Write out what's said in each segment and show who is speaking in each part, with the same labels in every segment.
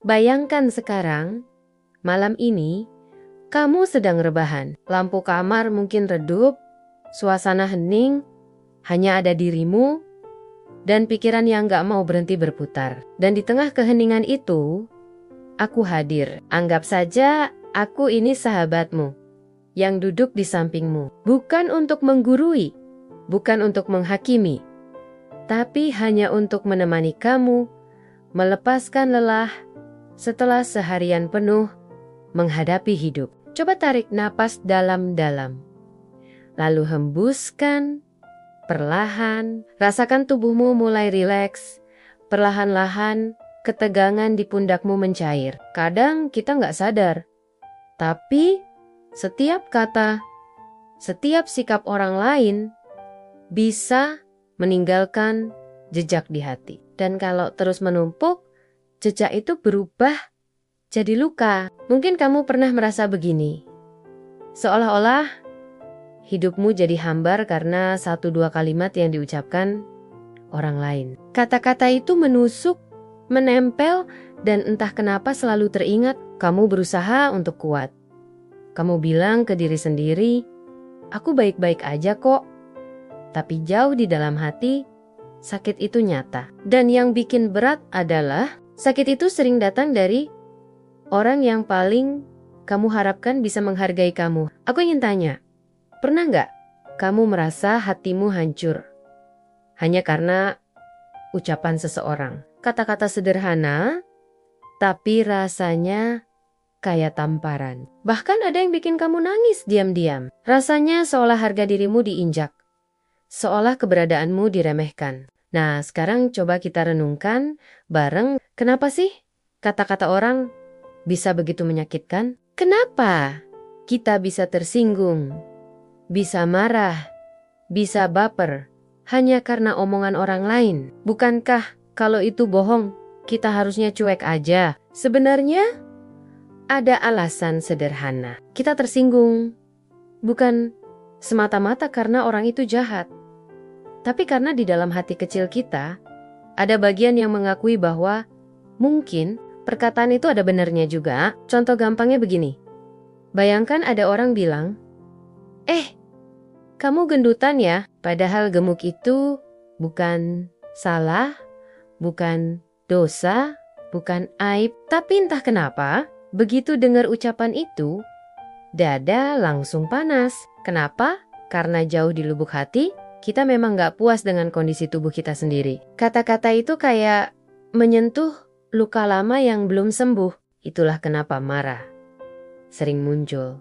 Speaker 1: Bayangkan sekarang, malam ini, kamu sedang rebahan. Lampu kamar mungkin redup, suasana hening, hanya ada dirimu, dan pikiran yang gak mau berhenti berputar. Dan di tengah keheningan itu, aku hadir. Anggap saja aku ini sahabatmu, yang duduk di sampingmu. Bukan untuk menggurui, bukan untuk menghakimi, tapi hanya untuk menemani kamu, melepaskan lelah setelah seharian penuh menghadapi hidup. Coba tarik napas dalam-dalam, lalu hembuskan perlahan. Rasakan tubuhmu mulai rileks. Perlahan-lahan ketegangan di pundakmu mencair. Kadang kita nggak sadar, tapi setiap kata, setiap sikap orang lain bisa meninggalkan jejak di hati. Dan kalau terus menumpuk, jejak itu berubah jadi luka. Mungkin kamu pernah merasa begini, seolah-olah hidupmu jadi hambar karena 1-2 kalimat yang diucapkan orang lain. Kata-kata itu menusuk, menempel, dan entah kenapa selalu teringat. Kamu berusaha untuk kuat. Kamu bilang ke diri sendiri, aku baik-baik aja kok. Tapi jauh di dalam hati, sakit itu nyata. Dan yang bikin berat adalah sakit itu sering datang dari orang yang paling kamu harapkan bisa menghargai kamu. Aku ingin tanya, pernah nggak kamu merasa hatimu hancur hanya karena ucapan seseorang? Kata-kata sederhana, tapi rasanya kayak tamparan. Bahkan ada yang bikin kamu nangis diam-diam. Rasanya seolah harga dirimu diinjak, seolah keberadaanmu diremehkan. Nah, sekarang coba kita renungkan bareng, kenapa sih kata-kata orang bisa begitu menyakitkan? Kenapa kita bisa tersinggung, bisa marah, bisa baper hanya karena omongan orang lain? Bukankah kalau itu bohong, kita harusnya cuek aja? Sebenarnya ada alasan sederhana. Kita tersinggung bukan semata-mata karena orang itu jahat, tapi karena di dalam hati kecil kita ada bagian yang mengakui bahwa mungkin perkataan itu ada benarnya juga. Contoh gampangnya begini. Bayangkan ada orang bilang, kamu gendutan ya, padahal gemuk itu bukan salah, bukan dosa, bukan aib. Tapi entah kenapa, begitu dengar ucapan itu, dada langsung panas. Kenapa? Karena jauh di lubuk hati, kita memang gak puas dengan kondisi tubuh kita sendiri. Kata-kata itu kayak menyentuh luka lama yang belum sembuh. Itulah kenapa marah sering muncul.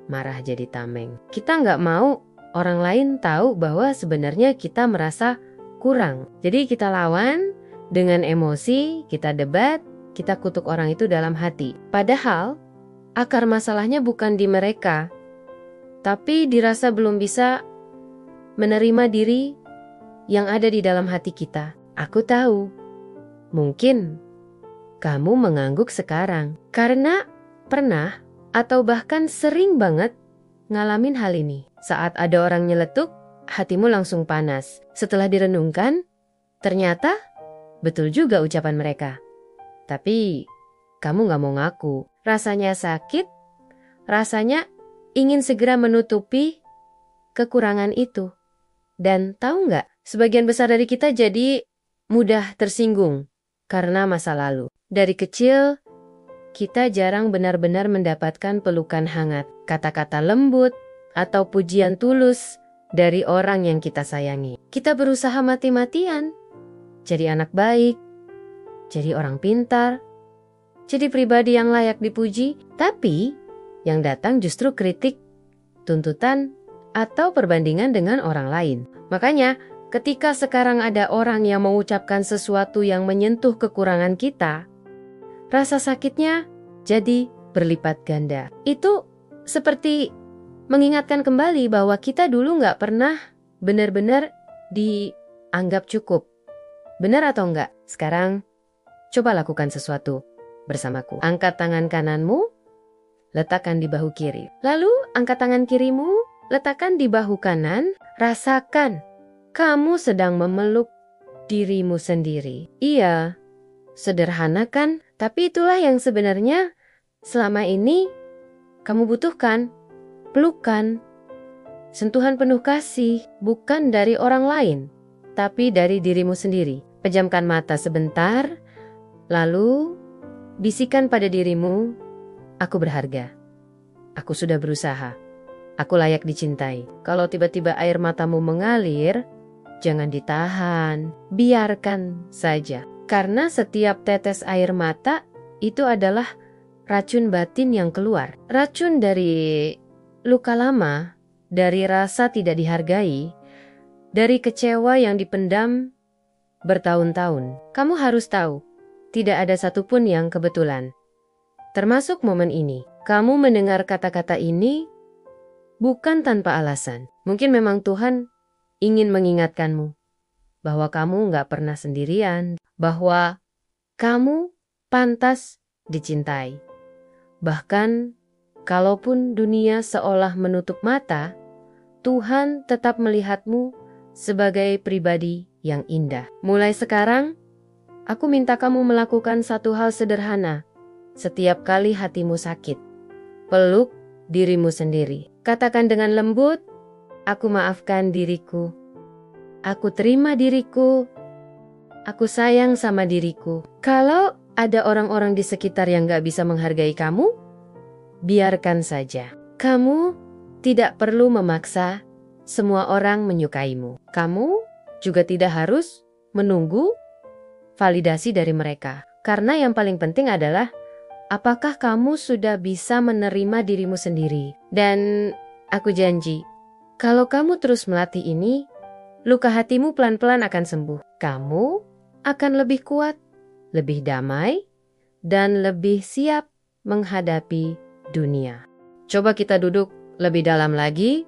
Speaker 1: Marah jadi tameng. Kita gak mau orang lain tahu bahwa sebenarnya kita merasa kurang. Jadi kita lawan dengan emosi, kita debat, kita kutuk orang itu dalam hati. Padahal akar masalahnya bukan di mereka, tapi dirasa belum bisa menerima diri yang ada di dalam hati kita. Aku tahu, mungkin kamu mengangguk sekarang karena pernah atau bahkan sering banget ngalamin hal ini. Saat ada orang nyeletuk, hatimu langsung panas. Setelah direnungkan, ternyata betul juga ucapan mereka. Tapi kamu gak mau ngaku. Rasanya sakit, rasanya ingin segera menutupi kekurangan itu. Dan tahu nggak, sebagian besar dari kita jadi mudah tersinggung karena masa lalu. Dari kecil, kita jarang benar-benar mendapatkan pelukan hangat, kata-kata lembut, atau pujian tulus dari orang yang kita sayangi. Kita berusaha mati-matian, jadi anak baik, jadi orang pintar, jadi pribadi yang layak dipuji, tapi yang datang justru kritik, tuntutan, atau perbandingan dengan orang lain. Makanya, ketika sekarang ada orang yang mengucapkan sesuatu yang menyentuh kekurangan kita, rasa sakitnya jadi berlipat ganda. Itu seperti mengingatkan kembali bahwa kita dulu gak pernah benar-benar dianggap cukup. Benar atau enggak? Sekarang, coba lakukan sesuatu bersamaku. Angkat tangan kananmu, letakkan di bahu kiri. Lalu, angkat tangan kirimu, letakkan di bahu kanan. Rasakan, kamu sedang memeluk dirimu sendiri. Iya, sederhana kan? Tapi itulah yang sebenarnya selama ini kamu butuhkan. Pelukan, sentuhan penuh kasih, bukan dari orang lain, tapi dari dirimu sendiri. Pejamkan mata sebentar, lalu bisikan pada dirimu, aku berharga. Aku sudah berusaha. Aku layak dicintai. Kalau tiba-tiba air matamu mengalir, jangan ditahan, biarkan saja. Karena setiap tetes air mata itu adalah racun batin yang keluar. Racun dari luka lama, dari rasa tidak dihargai, dari kecewa yang dipendam bertahun-tahun. Kamu harus tahu, tidak ada satupun yang kebetulan. Termasuk momen ini. Kamu mendengar kata-kata ini bukan tanpa alasan. Mungkin memang Tuhan ingin mengingatkanmu bahwa kamu gak pernah sendirian, bahwa kamu pantas dicintai. Bahkan kalaupun dunia seolah menutup mata, Tuhan tetap melihatmu sebagai pribadi yang indah. Mulai sekarang, aku minta kamu melakukan satu hal sederhana. Setiap kali hatimu sakit, peluk dirimu sendiri. Katakan dengan lembut, aku maafkan diriku. Aku terima diriku. Aku sayang sama diriku. Kalau ada orang-orang di sekitar yang gak bisa menghargai kamu, biarkan saja. Kamu tidak perlu memaksa semua orang menyukaimu. Kamu juga tidak harus menunggu validasi dari mereka. Karena yang paling penting adalah apakah kamu sudah bisa menerima dirimu sendiri. Dan aku janji, kalau kamu terus melatih ini, luka hatimu pelan-pelan akan sembuh. Kamu akan lebih kuat, lebih damai, dan lebih siap menghadapi dunia. Coba kita duduk lebih dalam lagi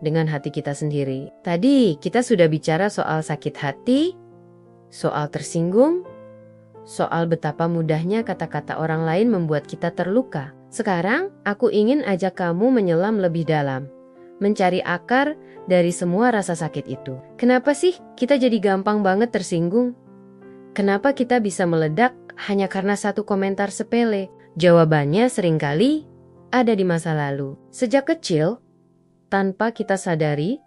Speaker 1: dengan hati kita sendiri. Tadi kita sudah bicara soal sakit hati, soal tersinggung, soal betapa mudahnya kata-kata orang lain membuat kita terluka. Sekarang aku ingin ajak kamu menyelam lebih dalam, mencari akar dari semua rasa sakit itu. Kenapa sih kita jadi gampang banget tersinggung? Kenapa kita bisa meledak hanya karena satu komentar sepele? Jawabannya seringkali ada di masa lalu. Sejak kecil, tanpa kita sadari,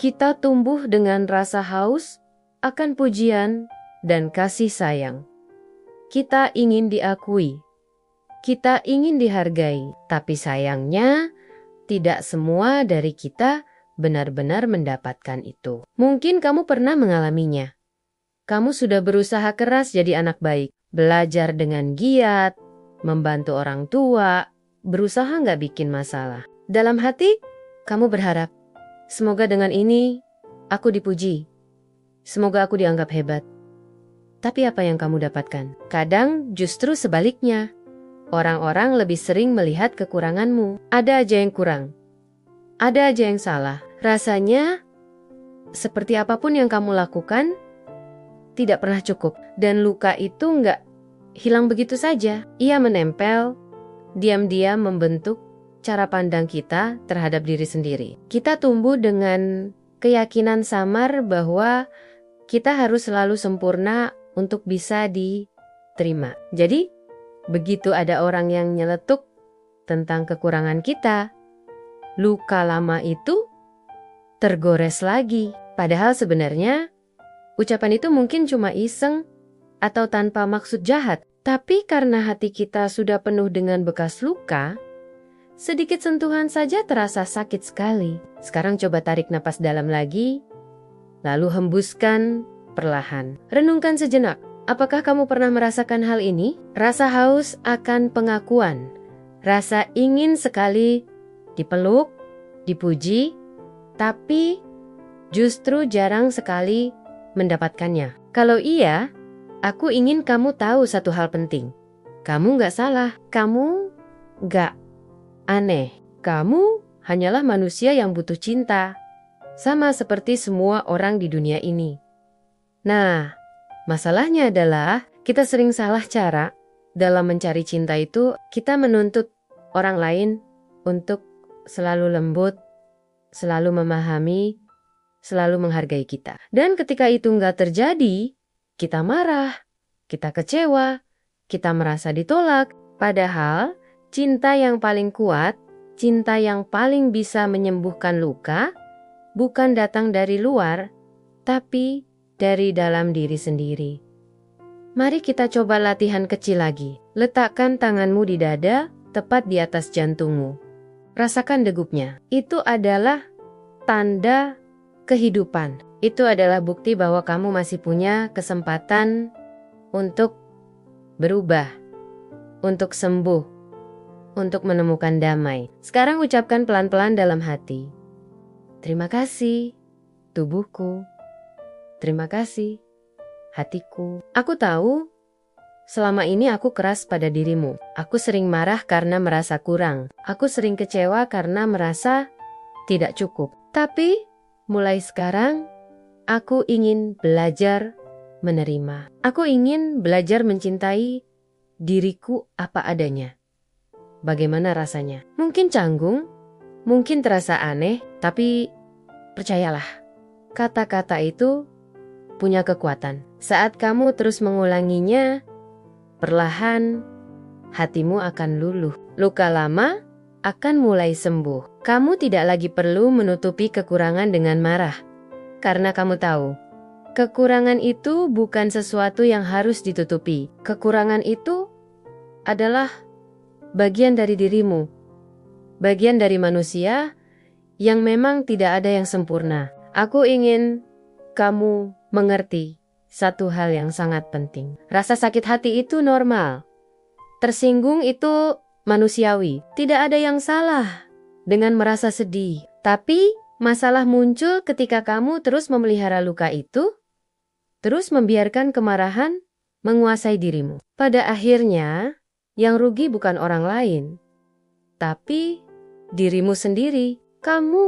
Speaker 1: kita tumbuh dengan rasa haus akan pujian dan kasih sayang. Kita ingin diakui, kita ingin dihargai, tapi sayangnya tidak semua dari kita benar-benar mendapatkan itu. Mungkin kamu pernah mengalaminya. Kamu sudah berusaha keras jadi anak baik, belajar dengan giat, membantu orang tua, berusaha nggak bikin masalah. Dalam hati, kamu berharap, semoga dengan ini aku dipuji, semoga aku dianggap hebat. Tapi apa yang kamu dapatkan? Kadang justru sebaliknya. Orang-orang lebih sering melihat kekuranganmu. Ada aja yang kurang. Ada aja yang salah. Rasanya, seperti apapun yang kamu lakukan, tidak pernah cukup. Dan luka itu nggak hilang begitu saja. Ia menempel, diam-diam membentuk cara pandang kita terhadap diri sendiri. Kita tumbuh dengan keyakinan samar bahwa kita harus selalu sempurna untuk bisa diterima. Jadi, begitu ada orang yang nyeletuk tentang kekurangan kita, luka lama itu tergores lagi. Padahal sebenarnya ucapan itu mungkin cuma iseng atau tanpa maksud jahat. Tapi karena hati kita sudah penuh dengan bekas luka, sedikit sentuhan saja terasa sakit sekali. Sekarang coba tarik napas dalam lagi, lalu hembuskan perlahan. Renungkan sejenak. Apakah kamu pernah merasakan hal ini? Rasa haus akan pengakuan. Rasa ingin sekali dipeluk, dipuji, tapi justru jarang sekali mendapatkannya. Kalau iya, aku ingin kamu tahu satu hal penting. Kamu gak salah, kamu gak aneh. Kamu hanyalah manusia yang butuh cinta, sama seperti semua orang di dunia ini. Nah, masalahnya adalah kita sering salah cara. Dalam mencari cinta itu, kita menuntut orang lain untuk selalu lembut, selalu memahami, selalu menghargai kita. Dan ketika itu nggak terjadi, kita marah, kita kecewa, kita merasa ditolak. Padahal cinta yang paling kuat, cinta yang paling bisa menyembuhkan luka, bukan datang dari luar, tapi dari dalam diri sendiri. Mari kita coba latihan kecil lagi. Letakkan tanganmu di dada, tepat di atas jantungmu. Rasakan degupnya. Itu adalah tanda kehidupan. Itu adalah bukti bahwa kamu masih punya kesempatan untuk berubah, untuk sembuh, untuk menemukan damai. Sekarang ucapkan pelan-pelan dalam hati. Terima kasih, tubuhku. Terima kasih, hatiku. Aku tahu, selama ini aku keras pada dirimu. Aku sering marah karena merasa kurang. Aku sering kecewa karena merasa tidak cukup. Tapi, mulai sekarang, aku ingin belajar menerima. Aku ingin belajar mencintai diriku apa adanya. Bagaimana rasanya? Mungkin canggung, mungkin terasa aneh, tapi percayalah, kata-kata itu punya kekuatan. Saat kamu terus mengulanginya, perlahan hatimu akan luluh. Luka lama akan mulai sembuh. Kamu tidak lagi perlu menutupi kekurangan dengan marah. Karena kamu tahu, kekurangan itu bukan sesuatu yang harus ditutupi. Kekurangan itu adalah bagian dari dirimu. Bagian dari manusia yang memang tidak ada yang sempurna. Aku ingin kamu mengerti satu hal yang sangat penting. Rasa sakit hati itu normal. Tersinggung itu manusiawi. Tidak ada yang salah dengan merasa sedih. Tapi masalah muncul ketika kamu terus memelihara luka itu, terus membiarkan kemarahan menguasai dirimu. Pada akhirnya, yang rugi bukan orang lain, tapi dirimu sendiri. Kamu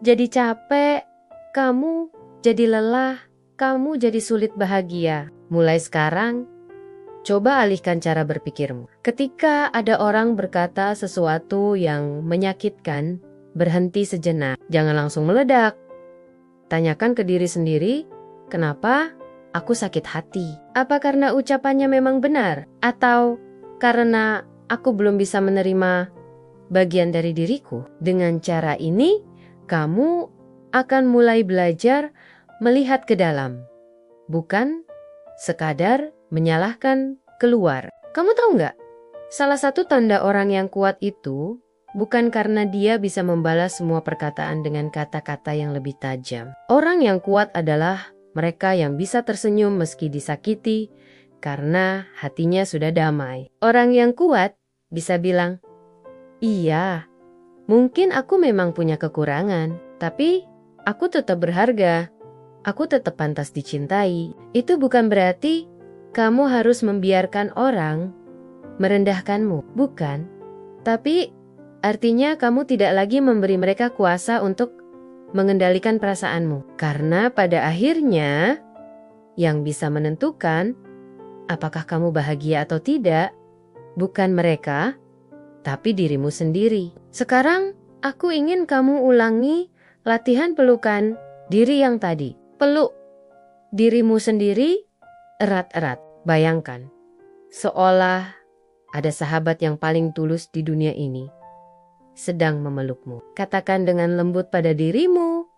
Speaker 1: jadi capek, kamu jadi lelah, kamu jadi sulit bahagia. Mulai sekarang, coba alihkan cara berpikirmu. Ketika ada orang berkata sesuatu yang menyakitkan, berhenti sejenak. Jangan langsung meledak. Tanyakan ke diri sendiri, kenapa aku sakit hati? Apa karena ucapannya memang benar? Atau karena aku belum bisa menerima bagian dari diriku? Dengan cara ini, kamu akan mulai belajar melihat ke dalam, bukan sekadar menyalahkan keluar. Kamu tahu nggak? Salah satu tanda orang yang kuat itu bukan karena dia bisa membalas semua perkataan dengan kata-kata yang lebih tajam. Orang yang kuat adalah mereka yang bisa tersenyum meski disakiti karena hatinya sudah damai. Orang yang kuat bisa bilang, iya, mungkin aku memang punya kekurangan, tapi aku tetap berharga. Aku tetap pantas dicintai. Itu bukan berarti kamu harus membiarkan orang merendahkanmu, bukan. Tapi artinya kamu tidak lagi memberi mereka kuasa untuk mengendalikan perasaanmu. Karena pada akhirnya yang bisa menentukan apakah kamu bahagia atau tidak, bukan mereka, tapi dirimu sendiri. Sekarang aku ingin kamu ulangi latihan pelukan diri yang tadi. Peluk dirimu sendiri erat-erat. Bayangkan, seolah ada sahabat yang paling tulus di dunia ini sedang memelukmu. Katakan dengan lembut pada dirimu,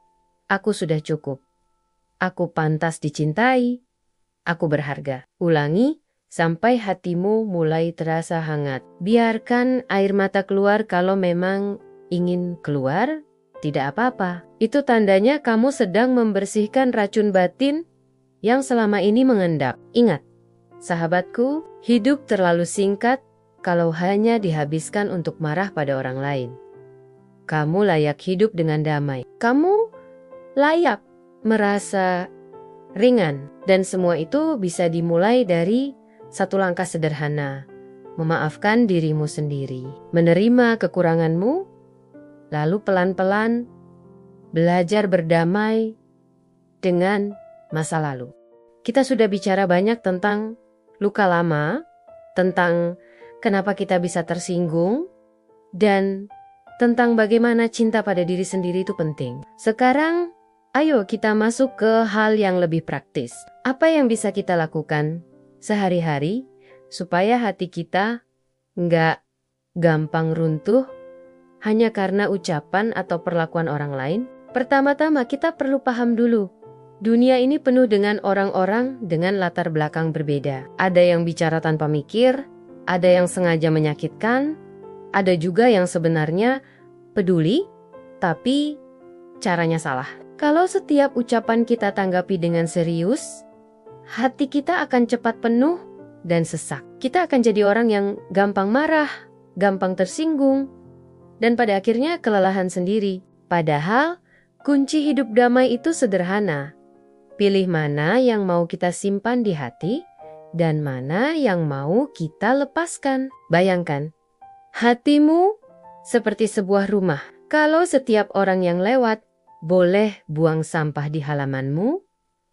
Speaker 1: aku sudah cukup. Aku pantas dicintai. Aku berharga. Ulangi sampai hatimu mulai terasa hangat. Biarkan air mata keluar kalau memang ingin keluar. Tidak apa-apa. Itu tandanya kamu sedang membersihkan racun batin yang selama ini mengendap. Ingat, sahabatku, hidup terlalu singkat kalau hanya dihabiskan untuk marah pada orang lain. Kamu layak hidup dengan damai. Kamu layak merasa ringan. Dan semua itu bisa dimulai dari satu langkah sederhana. Memaafkan dirimu sendiri. Menerima kekuranganmu. Lalu pelan-pelan belajar berdamai dengan masa lalu. Kita sudah bicara banyak tentang luka lama, tentang kenapa kita bisa tersinggung, dan tentang bagaimana cinta pada diri sendiri itu penting. Sekarang, ayo kita masuk ke hal yang lebih praktis. Apa yang bisa kita lakukan sehari-hari supaya hati kita nggak gampang runtuh hanya karena ucapan atau perlakuan orang lain. Pertama-tama kita perlu paham dulu, dunia ini penuh dengan orang-orang dengan latar belakang berbeda. Ada yang bicara tanpa mikir, ada yang sengaja menyakitkan, ada juga yang sebenarnya peduli, tapi caranya salah. Kalau setiap ucapan kita tanggapi dengan serius, hati kita akan cepat penuh dan sesak. Kita akan jadi orang yang gampang marah, gampang tersinggung, dan pada akhirnya kelelahan sendiri. Padahal, kunci hidup damai itu sederhana. Pilih mana yang mau kita simpan di hati dan mana yang mau kita lepaskan. Bayangkan, hatimu seperti sebuah rumah. Kalau setiap orang yang lewat boleh buang sampah di halamanmu,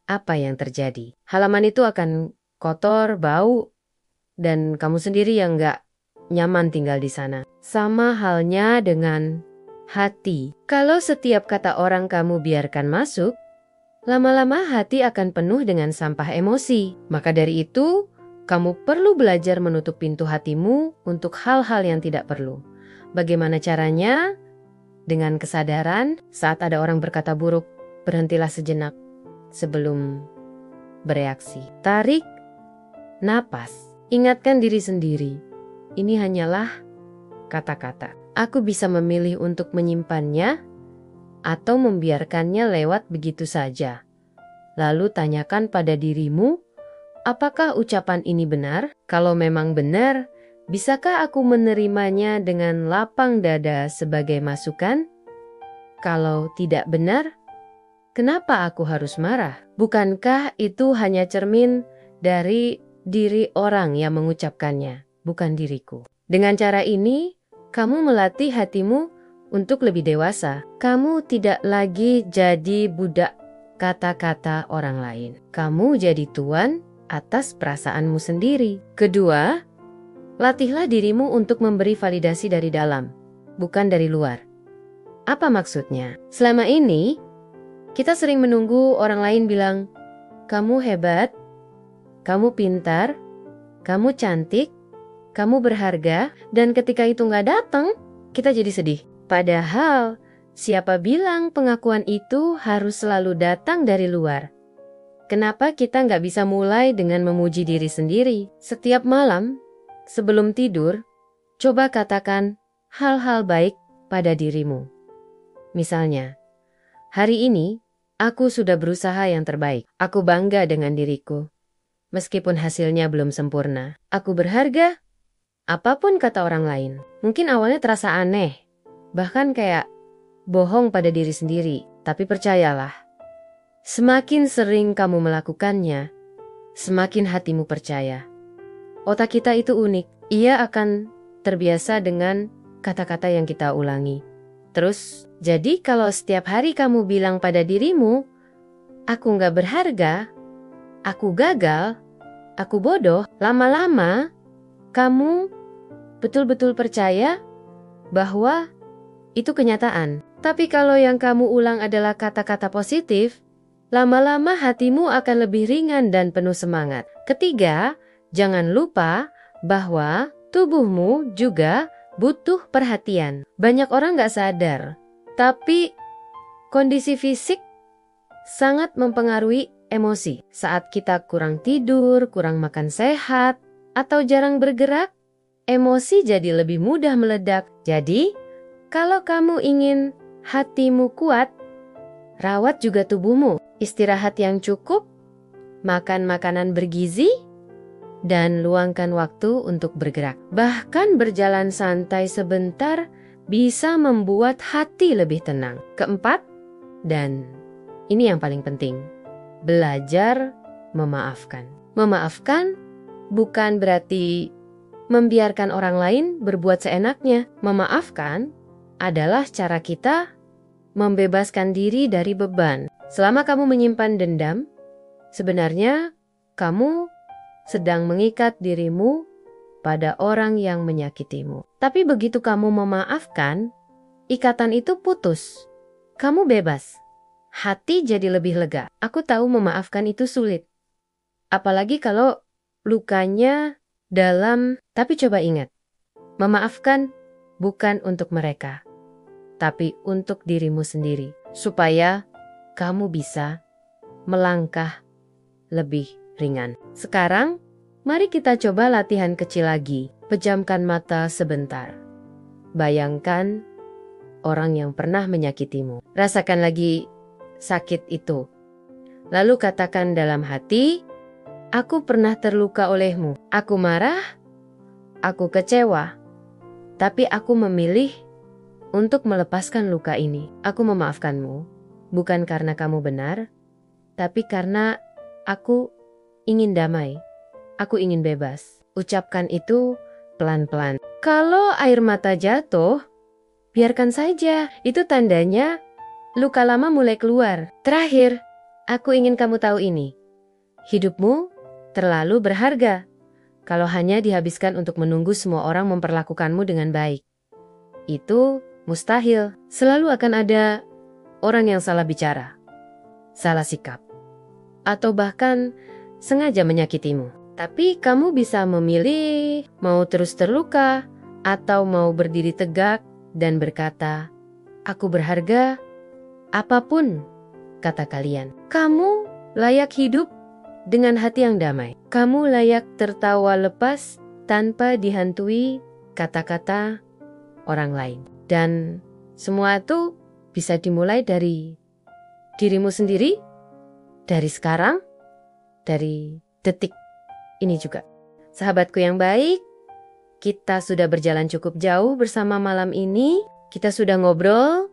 Speaker 1: apa yang terjadi? Halaman itu akan kotor, bau, dan kamu sendiri yang gak nyaman tinggal di sana. Sama halnya dengan hati. Kalau setiap kata orang kamu biarkan masuk, lama-lama hati akan penuh dengan sampah emosi. Maka dari itu, kamu perlu belajar menutup pintu hatimu untuk hal-hal yang tidak perlu. Bagaimana caranya? Dengan kesadaran, saat ada orang berkata buruk, berhentilah sejenak sebelum bereaksi. Tarik napas. Ingatkan diri sendiri. Ini hanyalah kata-kata. Aku bisa memilih untuk menyimpannya atau membiarkannya lewat begitu saja. Lalu tanyakan pada dirimu, apakah ucapan ini benar? Kalau memang benar, bisakah aku menerimanya dengan lapang dada sebagai masukan? Kalau tidak benar, kenapa aku harus marah? Bukankah itu hanya cermin dari diri orang yang mengucapkannya, bukan diriku? Dengan cara ini, kamu melatih hatimu untuk lebih dewasa. Kamu tidak lagi jadi budak kata-kata orang lain. Kamu jadi tuan atas perasaanmu sendiri. Kedua, latihlah dirimu untuk memberi validasi dari dalam, bukan dari luar. Apa maksudnya? Selama ini, kita sering menunggu orang lain bilang, kamu hebat, kamu pintar, kamu cantik, kamu berharga, dan ketika itu nggak datang, kita jadi sedih. Padahal, siapa bilang pengakuan itu harus selalu datang dari luar? Kenapa kita nggak bisa mulai dengan memuji diri sendiri? Setiap malam, sebelum tidur, coba katakan hal-hal baik pada dirimu. Misalnya, hari ini, aku sudah berusaha yang terbaik. Aku bangga dengan diriku. Meskipun hasilnya belum sempurna, aku berharga. Apapun kata orang lain, mungkin awalnya terasa aneh, bahkan kayak bohong pada diri sendiri. Tapi percayalah, semakin sering kamu melakukannya, semakin hatimu percaya. Otak kita itu unik, ia akan terbiasa dengan kata-kata yang kita ulangi. Terus, jadi kalau setiap hari kamu bilang pada dirimu, aku gak berharga, aku gagal, aku bodoh, lama-lama kamu betul-betul percaya bahwa itu kenyataan. Tapi kalau yang kamu ulang adalah kata-kata positif, lama-lama hatimu akan lebih ringan dan penuh semangat. Ketiga, jangan lupa bahwa tubuhmu juga butuh perhatian. Banyak orang gak sadar, tapi kondisi fisik sangat mempengaruhi emosi. Saat kita kurang tidur, kurang makan sehat, atau jarang bergerak, emosi jadi lebih mudah meledak. Jadi, kalau kamu ingin hatimu kuat, rawat juga tubuhmu. Istirahat yang cukup, makan makanan bergizi, dan luangkan waktu untuk bergerak. Bahkan berjalan santai sebentar bisa membuat hati lebih tenang. Keempat, dan ini yang paling penting, belajar memaafkan. Memaafkan bukan berarti membiarkan orang lain berbuat seenaknya. Memaafkan adalah cara kita membebaskan diri dari beban. Selama kamu menyimpan dendam, sebenarnya kamu sedang mengikat dirimu pada orang yang menyakitimu. Tapi begitu kamu memaafkan, ikatan itu putus. Kamu bebas. Hati jadi lebih lega. Aku tahu memaafkan itu sulit. Apalagi kalau lukanya dalam. Tapi coba ingat, memaafkan bukan untuk mereka, tapi untuk dirimu sendiri, supaya kamu bisa melangkah lebih ringan. Sekarang, mari kita coba latihan kecil lagi. Pejamkan mata sebentar. Bayangkan orang yang pernah menyakitimu. Rasakan lagi sakit itu. Lalu katakan dalam hati, aku pernah terluka olehmu. Aku marah, aku kecewa, tapi aku memilih untuk melepaskan luka ini. Aku memaafkanmu, bukan karena kamu benar, tapi karena aku ingin damai. Aku ingin bebas. Ucapkan itu pelan-pelan. Kalau air mata jatuh, biarkan saja. Itu tandanya luka lama mulai keluar. Terakhir, aku ingin kamu tahu ini. Hidupmu terlalu berharga kalau hanya dihabiskan untuk menunggu semua orang memperlakukanmu dengan baik. Itu mustahil. Selalu akan ada orang yang salah bicara, salah sikap, atau bahkan sengaja menyakitimu. Tapi kamu bisa memilih mau terus terluka atau mau berdiri tegak dan berkata, aku berharga apapun kata kalian. Kamu layak hidup dengan hati yang damai. Kamu layak tertawa lepas tanpa dihantui kata-kata orang lain. Dan semua itu bisa dimulai dari dirimu sendiri, dari sekarang, dari detik ini juga. Sahabatku yang baik, kita sudah berjalan cukup jauh bersama malam ini. Kita sudah ngobrol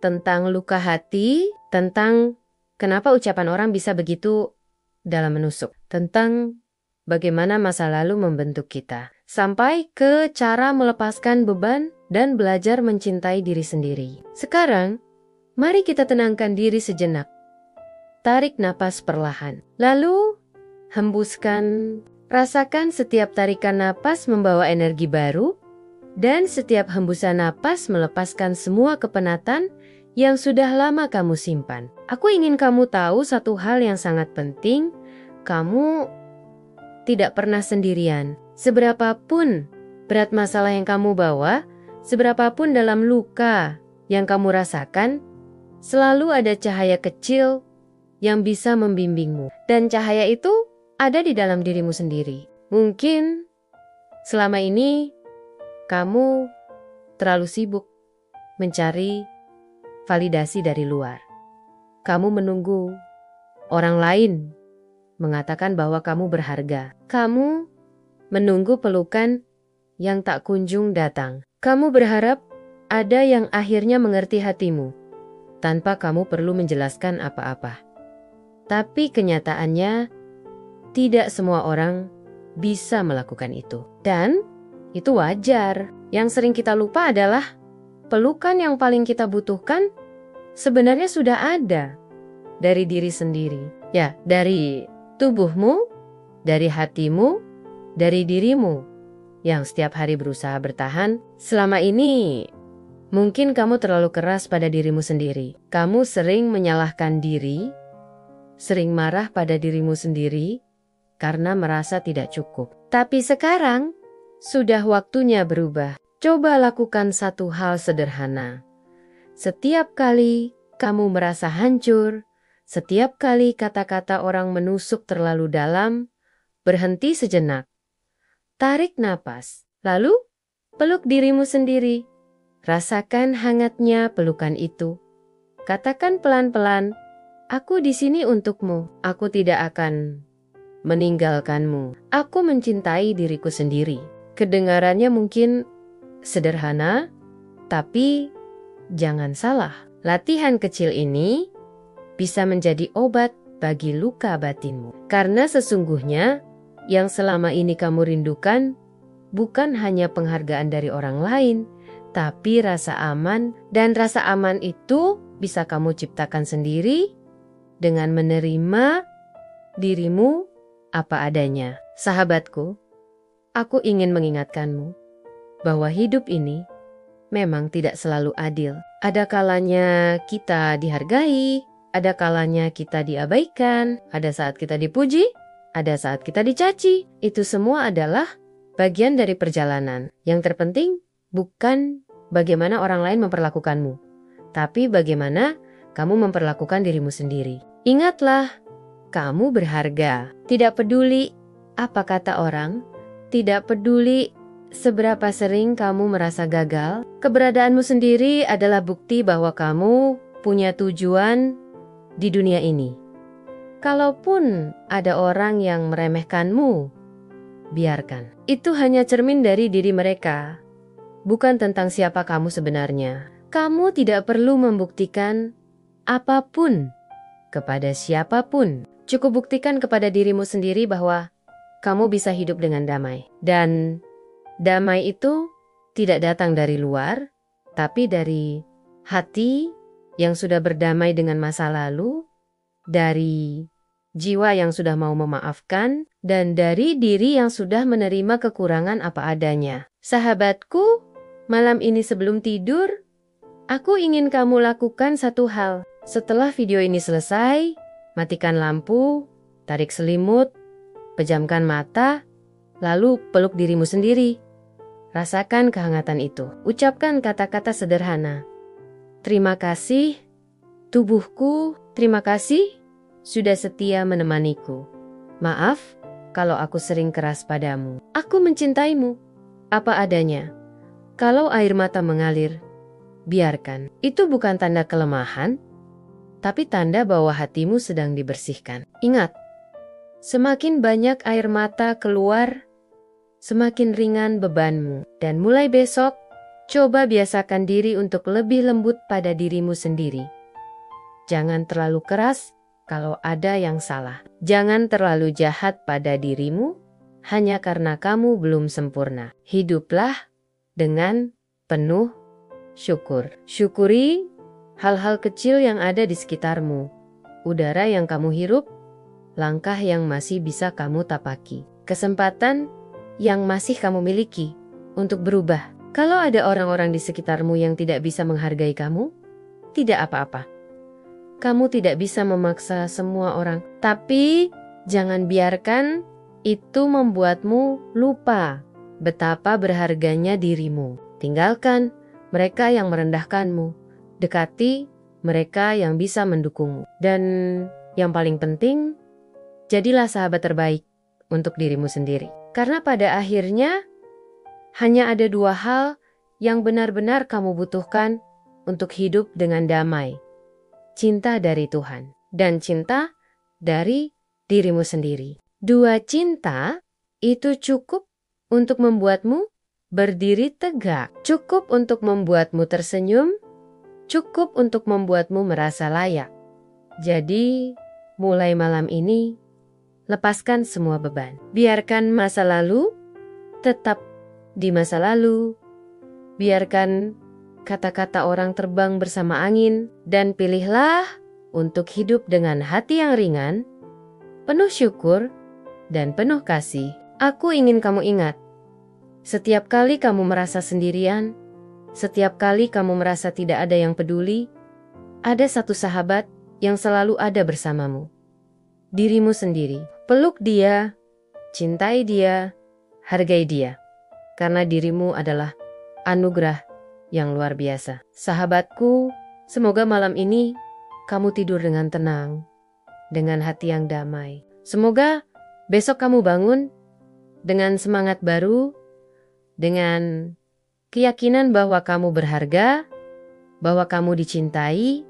Speaker 1: tentang luka hati, tentang kenapa ucapan orang bisa begitu dalam menusuk, tentang bagaimana masa lalu membentuk kita, sampai ke cara melepaskan beban dan belajar mencintai diri sendiri. Sekarang, mari kita tenangkan diri sejenak. Tarik napas perlahan, lalu hembuskan. Rasakan setiap tarikan napas membawa energi baru, dan setiap hembusan napas melepaskan semua kepenatan yang sudah lama kamu simpan. Aku ingin kamu tahu satu hal yang sangat penting, kamu tidak pernah sendirian. Seberapapun berat masalah yang kamu bawa, seberapapun dalam luka yang kamu rasakan, selalu ada cahaya kecil yang bisa membimbingmu. Dan cahaya itu ada di dalam dirimu sendiri. Mungkin selama ini kamu terlalu sibuk mencari validasi dari luar. Kamu menunggu orang lain mengatakan bahwa kamu berharga. Kamu menunggu pelukan yang tak kunjung datang. Kamu berharap ada yang akhirnya mengerti hatimu tanpa kamu perlu menjelaskan apa-apa. Tapi kenyataannya, tidak semua orang bisa melakukan itu. Dan itu wajar. Yang sering kita lupa adalah pelukan yang paling kita butuhkan sebenarnya sudah ada dari diri sendiri. Ya, dari tubuhmu, dari hatimu, dari dirimu yang setiap hari berusaha bertahan. Selama ini, mungkin kamu terlalu keras pada dirimu sendiri. Kamu sering menyalahkan diri, sering marah pada dirimu sendiri, karena merasa tidak cukup. Tapi sekarang, sudah waktunya berubah. Coba lakukan satu hal sederhana. Setiap kali kamu merasa hancur, setiap kali kata-kata orang menusuk terlalu dalam, berhenti sejenak. Tarik napas, lalu peluk dirimu sendiri. Rasakan hangatnya pelukan itu. Katakan pelan-pelan, aku di sini untukmu. Aku tidak akan meninggalkanmu. Aku mencintai diriku sendiri. Kedengarannya mungkin sederhana, tapi jangan salah. Latihan kecil ini bisa menjadi obat bagi luka batinmu. Karena sesungguhnya yang selama ini kamu rindukan bukan hanya penghargaan dari orang lain, tapi rasa aman. Dan rasa aman itu bisa kamu ciptakan sendiri dengan menerima dirimu apa adanya. Sahabatku, aku ingin mengingatkanmu bahwa hidup ini memang tidak selalu adil. Ada kalanya kita dihargai, ada kalanya kita diabaikan, ada saat kita dipuji, ada saat kita dicaci. Itu semua adalah bagian dari perjalanan. Yang terpenting bukan bagaimana orang lain memperlakukanmu, tapi bagaimana kamu memperlakukan dirimu sendiri. Ingatlah, kamu berharga. Tidak peduli apa kata orang, tidak peduli seberapa sering kamu merasa gagal, keberadaanmu sendiri adalah bukti bahwa kamu punya tujuan di dunia ini. Kalaupun ada orang yang meremehkanmu, biarkan. Itu hanya cermin dari diri mereka, bukan tentang siapa kamu sebenarnya. Kamu tidak perlu membuktikan apapun kepada siapapun. Cukup buktikan kepada dirimu sendiri bahwa kamu bisa hidup dengan damai. Dan damai itu tidak datang dari luar, tapi dari hati yang sudah berdamai dengan masa lalu, dari jiwa yang sudah mau memaafkan, dan dari diri yang sudah menerima kekurangan apa adanya. Sahabatku, malam ini sebelum tidur, aku ingin kamu lakukan satu hal. Setelah video ini selesai, matikan lampu, tarik selimut, pejamkan mata, lalu peluk dirimu sendiri. Rasakan kehangatan itu. Ucapkan kata-kata sederhana. Terima kasih, tubuhku, terima kasih sudah setia menemaniku. Maaf kalau aku sering keras padamu. Aku mencintaimu apa adanya. Kalau air mata mengalir, biarkan. Itu bukan tanda kelemahan, tapi tanda bahwa hatimu sedang dibersihkan. Ingat, semakin banyak air mata keluar, semakin ringan bebanmu. Dan mulai besok, coba biasakan diri untuk lebih lembut pada dirimu sendiri. Jangan terlalu keras kalau ada yang salah. Jangan terlalu jahat pada dirimu hanya karena kamu belum sempurna. Hiduplah dengan penuh syukur. Syukuri hal-hal kecil yang ada di sekitarmu. Udara yang kamu hirup, langkah yang masih bisa kamu tapaki, kesempatan yang masih kamu miliki untuk berubah. Kalau ada orang-orang di sekitarmu yang tidak bisa menghargai kamu, tidak apa-apa. Kamu tidak bisa memaksa semua orang, tapi jangan biarkan itu membuatmu lupa betapa berharganya dirimu. Tinggalkan mereka yang merendahkanmu, dekati mereka yang bisa mendukungmu. Dan yang paling penting, jadilah sahabat terbaik untuk dirimu sendiri. Karena pada akhirnya, hanya ada dua hal yang benar-benar kamu butuhkan untuk hidup dengan damai. Cinta dari Tuhan dan cinta dari dirimu sendiri. Dua cinta itu cukup untuk membuatmu berdiri tegak, cukup untuk membuatmu tersenyum, cukup untuk membuatmu merasa layak. Jadi, mulai malam ini, lepaskan semua beban. Biarkan masa lalu tetap di masa lalu. Biarkan kata-kata orang terbang bersama angin, dan pilihlah untuk hidup dengan hati yang ringan, penuh syukur, dan penuh kasih. Aku ingin kamu ingat, setiap kali kamu merasa sendirian, setiap kali kamu merasa tidak ada yang peduli, ada satu sahabat yang selalu ada bersamamu. Dirimu sendiri. Peluk dia, cintai dia, hargai dia. Karena dirimu adalah anugerah yang luar biasa. Sahabatku, semoga malam ini kamu tidur dengan tenang, dengan hati yang damai. Semoga besok kamu bangun dengan semangat baru, dengan keyakinan bahwa kamu berharga, bahwa kamu dicintai,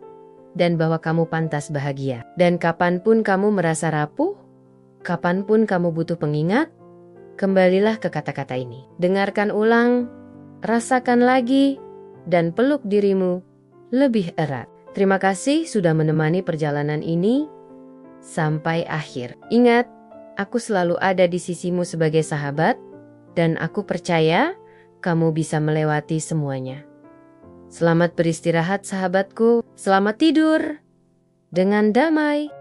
Speaker 1: dan bahwa kamu pantas bahagia. Dan kapanpun kamu merasa rapuh, kapanpun kamu butuh pengingat, kembalilah ke kata-kata ini. Dengarkan ulang, rasakan lagi, dan peluk dirimu lebih erat. Terima kasih sudah menemani perjalanan ini sampai akhir. Ingat, aku selalu ada di sisimu sebagai sahabat, dan aku percaya kamu bisa melewati semuanya. Selamat beristirahat sahabatku, selamat tidur dengan damai.